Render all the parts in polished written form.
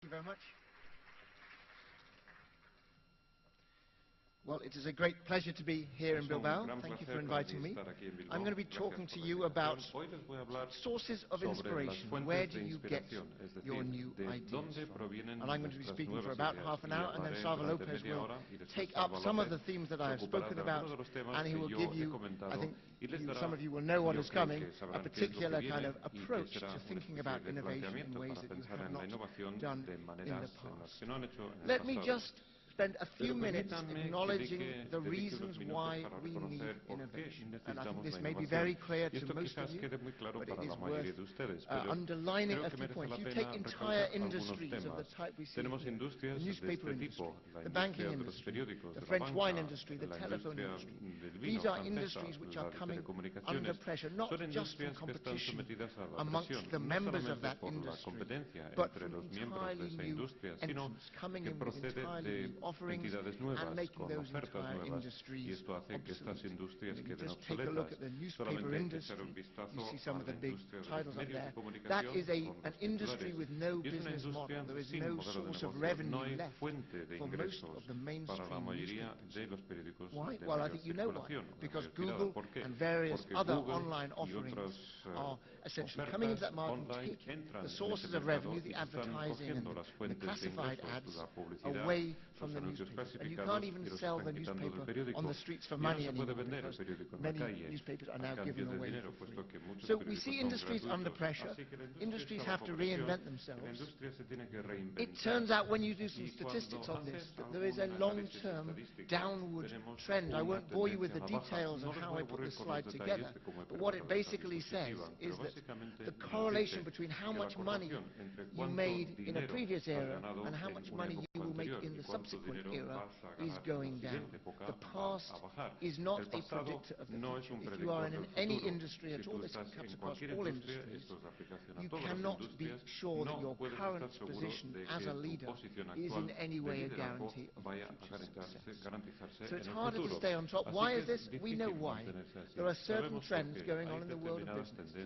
you very much. Well, it is a great pleasure to be here in Bilbao. Thank you for inviting me. I'm going to be talking to you about sources of inspiration. Where do you get your new ideas from? And I'm going to be speaking for about half an hour, and then Salva Lopez will take up some of the themes that I have spoken about, and he will give you, I think some of you will know what is coming, a particular kind of approach to thinking about innovation in ways that you have not done in the past. Let me just spend a few minutes acknowledging the reasons why we need innovation. And I think this may be very clear to most of you, but it is worth underlining a few points. You take entire industries of the type we see here, the newspaper industry, the banking industry, the French wine industry, the telephone industry. These are industries which are coming under pressure, not just from competition amongst the members of that industry, but from entirely new entrants coming in with entirely new offerings and making those entire industries obsolete. You just take a look at the newspaper industry, you see some of the big titles up there. That is an industry with no business model. There is no source of revenue left for most of the mainstream newspapers. Why? Well, I think you know why. Because Google and various other online offerings are essentially coming into that market and taking the sources of revenue, the advertising and the classified ads, away from the newspapers. And you can't even sell the newspaper on the streets for money anymore, because many newspapers are now given away for free. So we see industries under pressure. Industries have to reinvent themselves. It turns out, when you do some statistics on this, that there is a long-term downward trend. I won't bore you with the details of how I put this slide together, but what it basically says is that the correlation between how much money you made in a previous era and how much money you will make in the subsequent era is going down. The past is not a predictor of the future. If you are in any industry at all, this cuts across all industries, you cannot be sure that your current position as a leader is in any way a guarantee of future success. So it's harder to stay on top. Why is this? We know why. There are certain trends going on in the world of business today,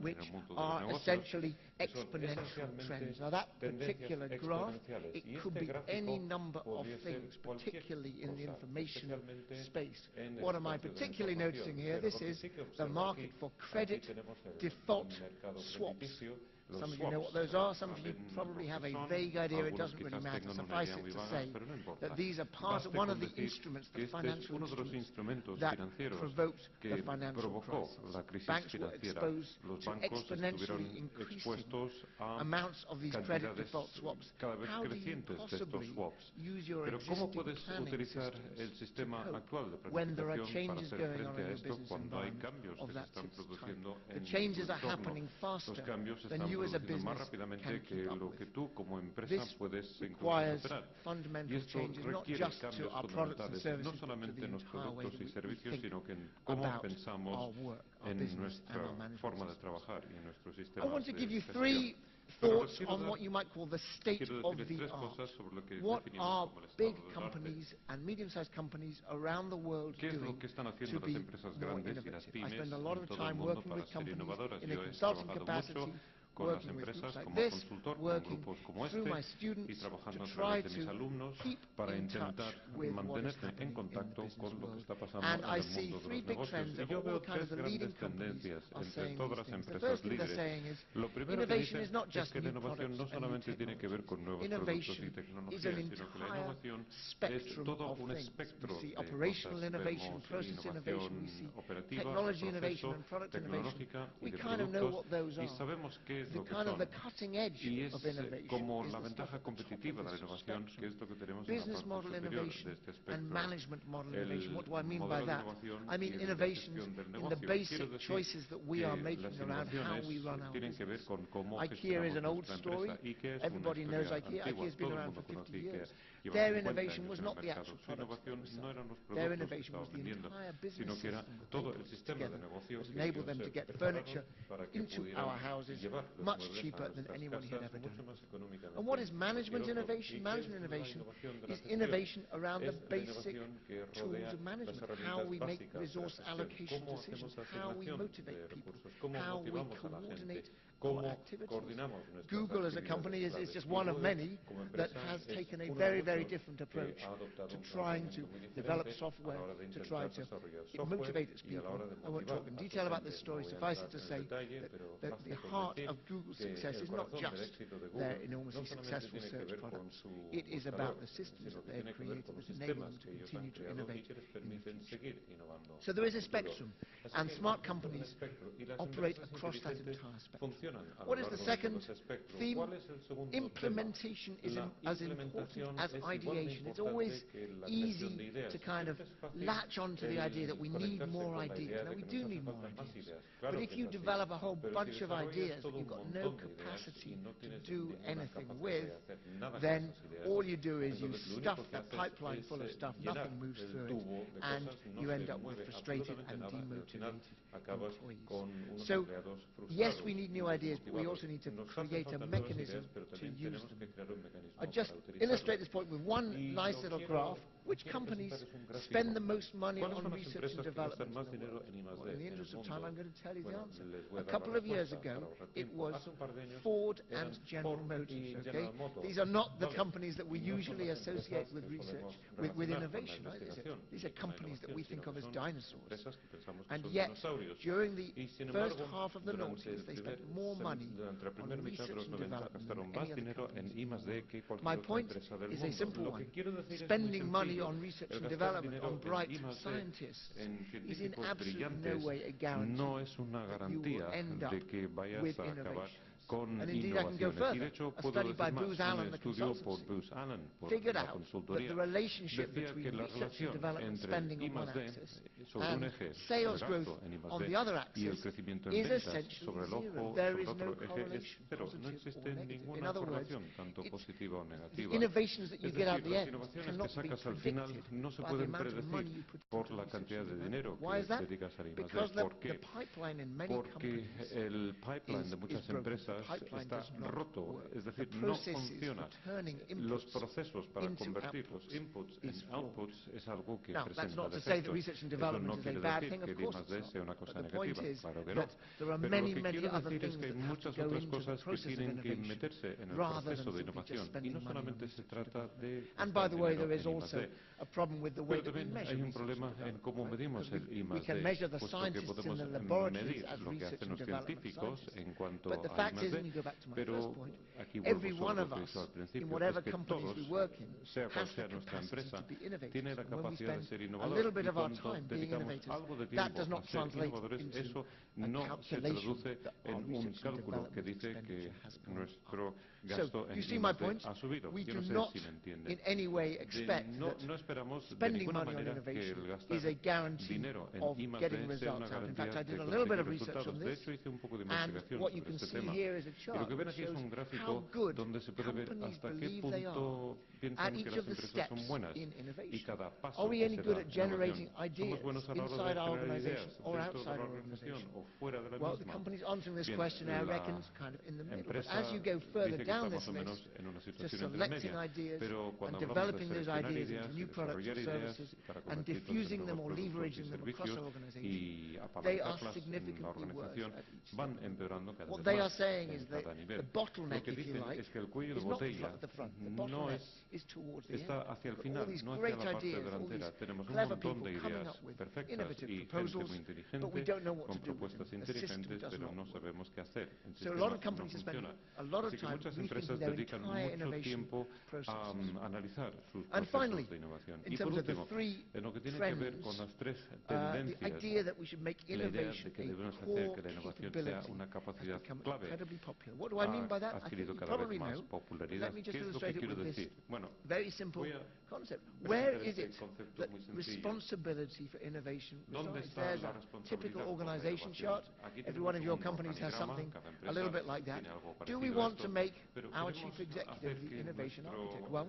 which are essentially exponential trends. Now, that particular graph, it could be any number of things, particularly in the information space. What am I particularly noticing here? This is the market for credit default swaps. Some of you know what those are. Some of you probably have a vague idea. It doesn't really matter. Suffice it to say that these are one of the instruments, the financial instruments, that provoked the financial crisis. Banks were exposed to exponentially increasing amounts of these credit default swaps. How do you possibly use your existing planning system to cope when there are changes going on in your business environment of that type? The changes are happening faster than you as a business can keep up with. This requires fundamental changes, not just to our products and services, but to the entire way that we think about our work, our business, and our management systems. I want to give you three thoughts on what you might call the state of the art. What are big companies and medium-sized companies around the world doing to be more innovative? I spend a lot of time working with companies in a consulting capacity, working with groups like this, working through my students to try to keep in touch with what is happening in the business world. And I see three big trends of all kind of the leading companies are saying these things. The first thing they're saying is innovation is not just new products and new technology. Innovation is an entire spectrum of things. We see operational innovation, process innovation, we see technology innovation and product innovation. We kind of know what those are. The kind of the cutting edge of innovation is the stuff at the top of this spectrum. Business model innovation and management model innovation. What do I mean by that? I mean innovations in the basic choices that we are making around how we run our business. IKEA is an old story. Everybody knows IKEA. IKEA has been around for 50 years. Their innovation was not the actual products themselves. Their innovation was the entire business system that they put together, which enabled them to get furniture into our houses much cheaper than anybody had ever done. And what is management innovation? Management innovation is innovation around the basic tools of management, how we make resource allocation decisions, how we motivate people, how we coordinate our activities. Google as a company is just one of many that has taken a very, very different approach to trying to develop software, to try to motivate its people. I won't talk in detail about this story. Suffice it to say that the heart of Google's success is not just their enormously successful search products. It is about the systems that they have created that enable them to continue to innovate in the future. So there is a spectrum, and smart companies operate across that entire spectrum. What is the second theme? Implementation is as important as ideation. It's always easy to kind of latch onto the idea that we need more ideas. Now, we do need more ideas. But if you develop a whole bunch of ideas that you've got no capacity to do anything with, then all you do is you stuff that pipeline full of stuff, nothing moves through it, and you end up with frustrated and demotivated employees. So, yes, we need new ideas, but we also need to create a mechanism to use them. I'll just illustrate this point with one nice little graph. Which companies spend the most money on research and development? Well, in the interest of time, I'm going to tell you the answer. A couple of years ago, it was Ford and General Motors. Okay? These are not the companies that we usually associate with research, with innovation. Right? These are companies that we think of as dinosaurs. And yet, during the first half of the noughties, they spent more money on research and development than any other companies. My point is a simple one. Spending money on research and development, on bright scientists, is in absolutely no way a guarantee that you will end up with innovation. And indeed, I can go further. A study by Booz Allen, the consultancy, figured out that the relationship between research and development spending on one axis and sales growth on the other axis is essentially zero. There is no correlation, positive or negative. In other words, the innovations that you get out the end cannot be predicted by the amount of money you put into research and development. Why is that? Because the pipeline in many companies is broken. Está roto, es decir, no funciona. Los procesos para convertir los inputs en outputs es algo que presenta defectos. Eso no quiere decir que I+D sea una cosa negativa, claro que no. Pero lo que quiero decir es que hay muchas otras cosas que tienen que meterse en el proceso de innovación. Y no solamente se trata de gastar dinero en I+D. Pero también hay un problema en cómo medimos el I+D, puesto que podemos medir lo que hacen los científicos en cuanto a I+D. Pero aquí vuelvo sobre lo que hizo al principio, es que todos, sea cual sea nuestra empresa, tiene la capacidad de ser innovador. Y cuando dedicamos algo de tiempo a ser innovadores, eso no se traduce en un cálculo que dice que nuestro gasto en I+D ha subido. Yo no sé si me entienden. No esperamos de ninguna manera que el gastar dinero en I+D sea una garantía de conseguir resultados. De hecho, hice un poco de investigación sobre este tema. Y lo que ven aquí es un gráfico donde se puede ver hasta qué punto piensan que las empresas son buenas y cada paso que se da en innovación. ¿Somos buenos a la hora de generar ideas dentro de la organización o fuera de la misma? Bien, la empresa dice que está más o menos en una situación intermedia, pero cuando hablamos de seleccionar ideas, de desarrollar ideas para convertirlas en nuevos productos y servicios y apalancarlas en la organización, van empeorando cada vez más en cada nivel. Lo que dicen es que el cuello de botella no está hacia el final, no hacia la parte delantera. Tenemos un montón de ideas perfectas y gente muy inteligente con propuestas inteligentes, pero no sabemos qué hacer. El sistema no funciona. Así que muchas empresas dedican mucho tiempo a analizar sus procesos de innovación. Y por último, en lo que tiene que ver con las tres tendencias, la idea de que debemos hacer que la innovación sea una capacidad clave ha adquirido cada vez más popularidad. ¿Qué es lo que quiero decir? Bueno, voy a presentar este concepto muy sencillo. ¿Dónde está la responsabilidad por la innovación? Aquí tenemos un organigrama, cada empresa tiene algo parecido a esto, pero queremos hacer que nuestro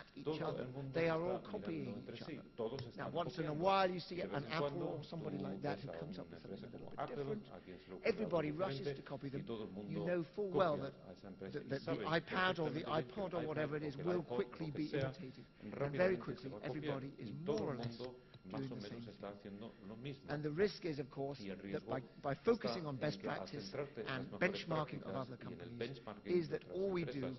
at each Todo other. el mundo They are está all copying mirando entre each sí, other. todos Now, están once in a copiando. while you see De vez an en Apple cuando or somebody tú like that ves who a comes up una with something empresa a little como bit Apple, different. a quien se le ocurre algo Everybody rushes diferente to copy y them. todo el You mundo know full well copia that a esa empresa y the saben iPad or the perfectamente bien que iPod el or iPad whatever it o is que el will iPod, quickly lo que be sea, imitated. And very rápidamente se quickly va a copiar everybody is y more todo or el less mundo más doing o the menos same está thing. haciendo lo mismo. And the risk is, of course, Y el that riesgo by está focusing on en best que al practice centrarte en las and mejores benchmarking of prácticas other y en el companies, benchmarking is de that otras all we do empresas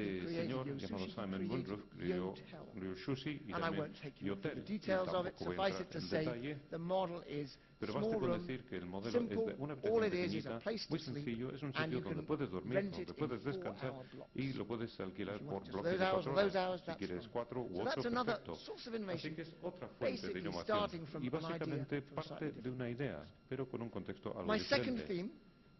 who created señor Yo llamado Sushi, he Simon created Bunruff creó Yotel. Ryosushi y And I también won't take you through Yotel. the Y details of it. tampoco voy a Suffice entrar it to en say, detalle, the model is pero small basta con room, decir que el modelo es simple. de una All habitación it is a pequeñita, place muy to sleep, sencillo, es un and sitio you donde can puedes dormir, rent donde it in puedes descansar 4-hour blocks. y lo puedes alquilar If you por want just bloques those de hours 4 or those horas. hours, Si that's quieres fine. 4 u So 8, that's another perfecto. source of Así innovation, que es otra fuente de basically innovación starting from y an idea básicamente from a slightly parte de different una idea, context. pero con un contexto algo My second diferente. theme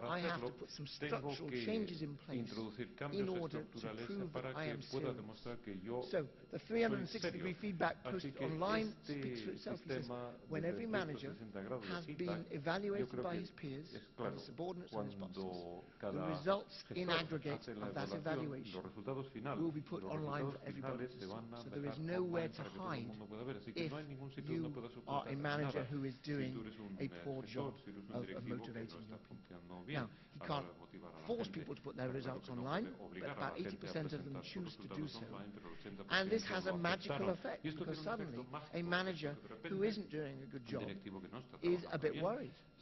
para I have to hacerlo put some tengo structural que changes in place introducir in cambios order to estructurales prove para that I que am pueda serious. demostrar que yo So the soy 360-degree serio. feedback Así posted que online speaks for este itself. He says, sistema when de every manager 360 grados de has feedback, been yo evaluated creo by que his peers es and claro, his subordinates and his bosses, cuando the cada results in gestor aggregate hace la of that evaluación, evaluation los resultados finales, will be put los online resultados for everybody finales to se see. van a So there is dejar nowhere online to para que todo el hide mundo pueda ver. Así que if no hay ningún sitio donde you puedas are a ocultar manager nada. who is Si doing tú eres un a poor gestor, job si eres un of directivo que no motivating está your people. funcionando bien Now, he a la can't hora de motivar a la force gente, people to put their está claro results que no online, puede but obligar a about la gente a 80% of them presentar sus choose to do resultados so. online, pero el 80% And this has a lo magical aceptaron. effect, Y esto because tiene un efecto suddenly mágico, a manager porque de who repente isn't doing a good un job directivo que no está is a trabajando bit bien worried.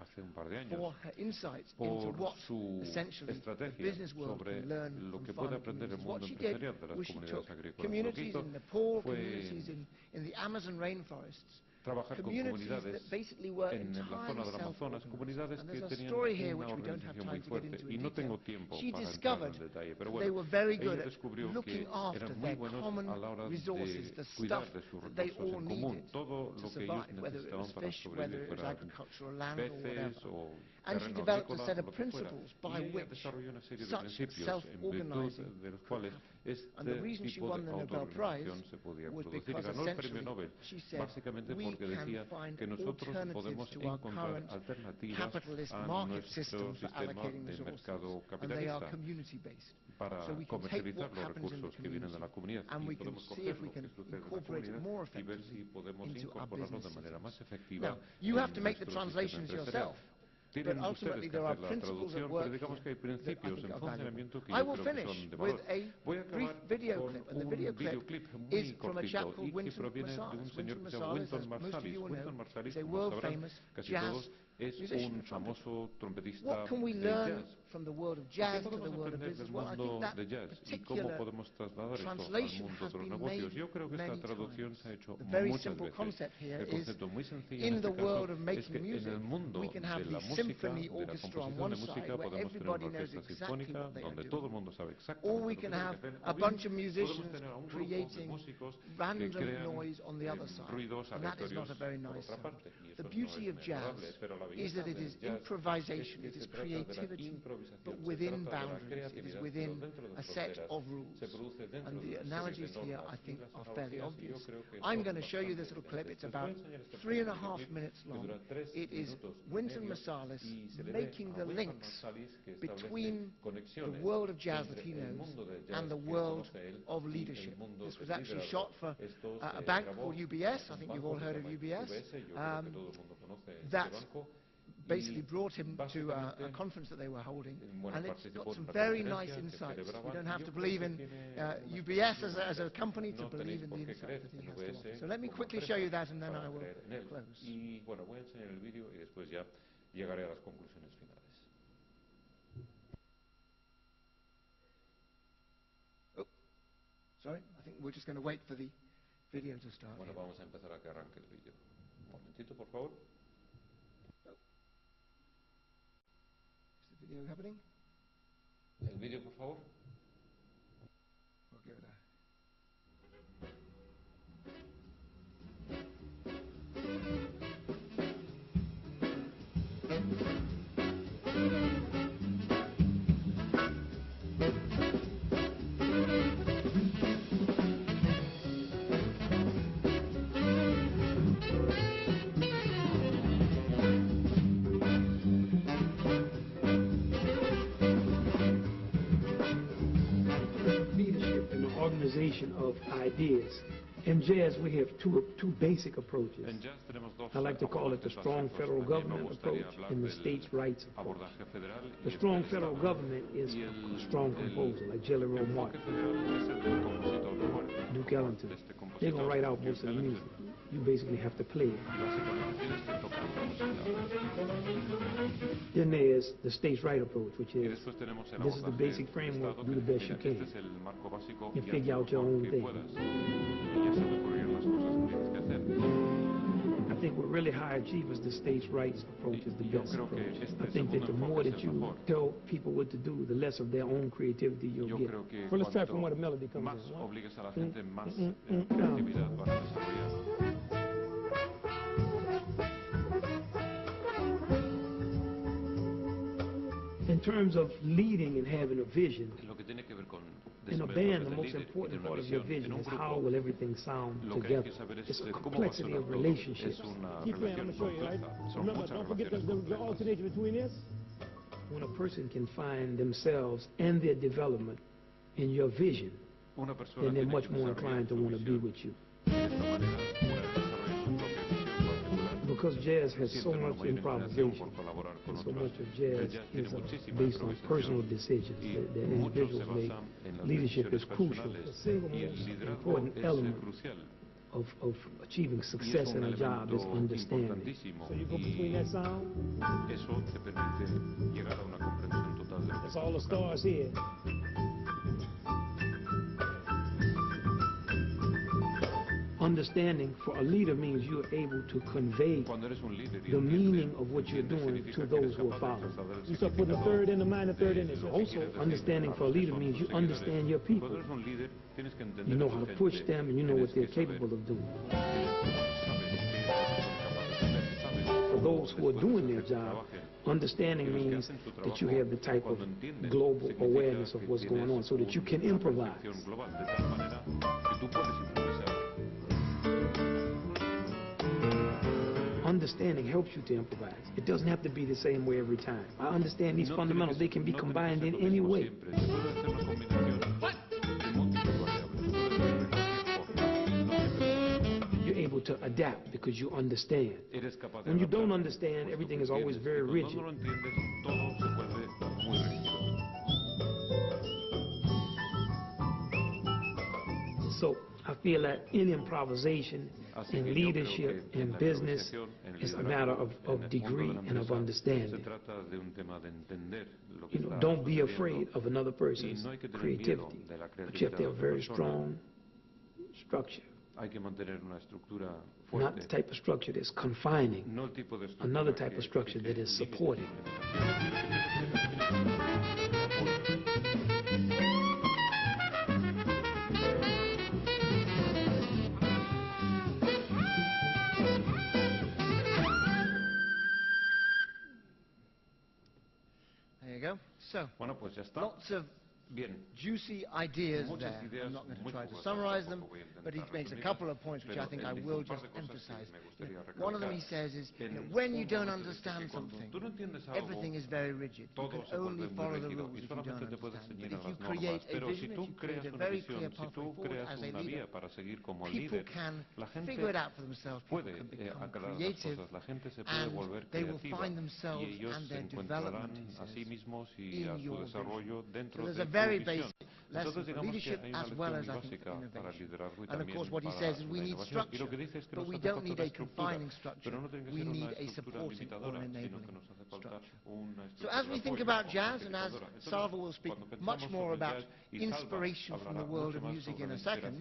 hace un par de años for her insights into por what su essentially the estrategia business world sobre can learn lo from que puede farming aprender el communities. What mundo she did empresarial de las was she took comunidades agrícolas. Lo que communities hizo in Nepal, fue communities in the Amazon rainforests, trabajar con communities comunidades that basically were en la zona entirely del Amazonas, self-organized. comunidades And que there's a tenían story here una which we don't have organización muy time to get fuerte. into Y in no detail. tengo tiempo She para entrar discovered en detalle, pero that they bueno, were very good ella at descubrió looking que after eran muy their buenos common a la hora resources, de the stuff cuidar de sus that they recursos all en needed común, todo to lo que ellos survive, whether it necesitaban was para fish, whether sobrevivir, it was fueran agricultural land or whatever. peces o And she developed a set of principles by which such self-organizing could happen. And the reason she won the Nobel Prize was because essentially she said we can find alternatives to our current capitalist market system for allocating resources, and they are community-based. So we can take what happens in the community and we can see if we can incorporate it more effectively into our business systems. Now, you have to make the translations yourself. But ultimately there are principles at work here that I think are valuable. I will finish with a brief video clip, and the video clip is from a chap called Wynton Marsalis. Wynton Marsalis, as most of you will know, is a world-famous jazz musician and trumpetist. What can we learn from the world of jazz to the world of business? Well, I think that particular translation has been made many times. The very simple concept here is, in the world of making music, we can have the symphony orchestra on one side, where everybody knows exactly what they are doing. Or we can have a bunch of musicians creating random noise on the other side. And that is not a very nice sound. The beauty of jazz is that it is improvisation, it is creativity, but within boundaries, it is within a set of rules. And the analogies here, I think, are fairly obvious. I'm going to show you this little clip. It's about 3.5 minutes long. It is Wynton Marsalis making the links between the world of jazz that he knows and the world of leadership. This was actually shot for a bank called UBS. I think you've all heard of UBS. That basically brought him to a conference that they were holding, and it's got some very nice insights. You don't have to believe in UBS as a company to believe in the insights that he has to offer. So let me quickly show you that, and then I will close. Y bueno, voy a enseñar el vídeo y después ya llegaré a las conclusiones finales. Oh, sorry, I think we're just going to wait for the video to start. Bueno, vamos a empezar a que arranque el vídeo. Un momentito, por favor. Is the video happening? El vídeo, por favor. We'll give it a... Of ideas. In jazz, we have two basic approaches. I like to call it the strong federal government approach and the states' rights approach. The strong federal government is a strong composer, like Jelly Roll Martin, Duke Ellington. They're going to write out most of the music. You basically have to play it. Then there's the states' right approach, which is, this is the basic framework, do the best you can, and figure out your own thing. I think what really high achievers, the states' rights approach is the best approach. I think that the more that you tell people what to do, the less of their own creativity you'll get. Well, let's try from where the melody comes in. In terms of leading and having a vision, in a band, the most important part of your vision is how will everything sound together. It's a complexity of relationships. Keep playing, I'm going to show you, right? Remember, don't forget the alternation between this. When a person can find themselves and their development in your vision, then they're much more inclined to want to be with you. Because jazz has so much improvisation, and so much of jazz is based on personal decisions that individuals make, leadership is crucial. The single most important element of achieving success in a job is understanding. So you go between that sound. That's all the stars here. Understanding for a leader means you're able to convey the meaning of what you're doing to those who are following. You start putting a third in the minor third in this. Also, understanding for a leader means you understand your people. You know how to push them and you know what they're capable of doing. A those who are doing their job, understanding means that you have the type of global awareness of what's going on so that you can improvise. Understanding helps you to improvise. It doesn't have to be the same way every time. I understand these fundamentals. They can be combined in any way. You're able to adapt because you understand. When you don't understand, everything is always very rigid. So I feel that in improvisation, in leadership, in business, it's a matter of degree and of understanding. You know, don't be afraid of another person's creativity, but you have to have a very strong structure. Not the type of structure that's confining, another type of structure that is supporting. There you go. So, Bueno, pues ya está. lots of juicy ideas there. I'm not going to try to summarize them, but he makes a couple of points which I think I will just emphasize. One of them he says is, when you don't understand something, everything is very rigid. You can only follow the rules if you don't understand. But if you create a vision, if you create a very clear pathway forward as a leader, people can figure it out for themselves, people can become creative, and they will find themselves and their development, he says, in your vision. So there's a very basic lesson for leadership as well as, I think, innovation. And of course what he says is we need structure, but we don't need a confining structure, we need a supporting or an enabling structure. So as we think about jazz, and as Salva will speak much more about inspiration from the world of music in a second,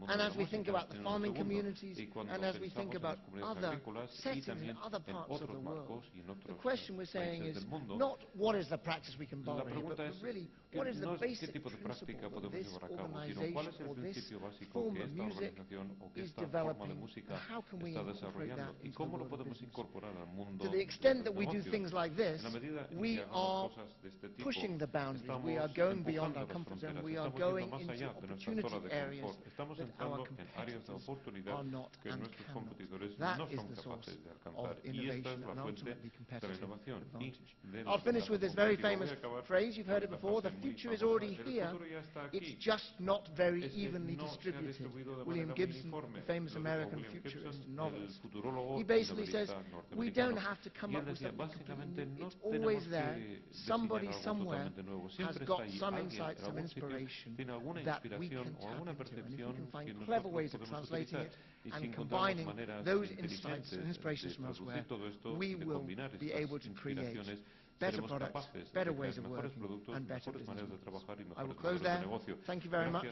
and as we think about the farming communities, and as we think about other settings in other parts of the world, the question we're saying is not what is the practice we can borrow here, but really what is the basic principle that this organization or this form of music is developing, and how can we incorporate that into the world of business? To the extent that we do things like this, we are pushing the boundaries, we are going beyond our comfort zone, we are going into opportunity areas that our competitors are not and cannot. That is the source of innovation and ultimately competitive advantage. I'll finish with this very famous phrase, you've heard it before, the future is already here, it's just not very evenly distributed. William Gibson, the famous American futurist and novelist, he basically says, we don't have to come up with something completely new, it's always there, somebody somewhere has got some insight, some inspiration that we can tap into, and if we can find clever ways of translating it and combining those insights and inspirations from elsewhere, we will be able to create better products, better ways of working, and better business models. I will close there. Thank you very much.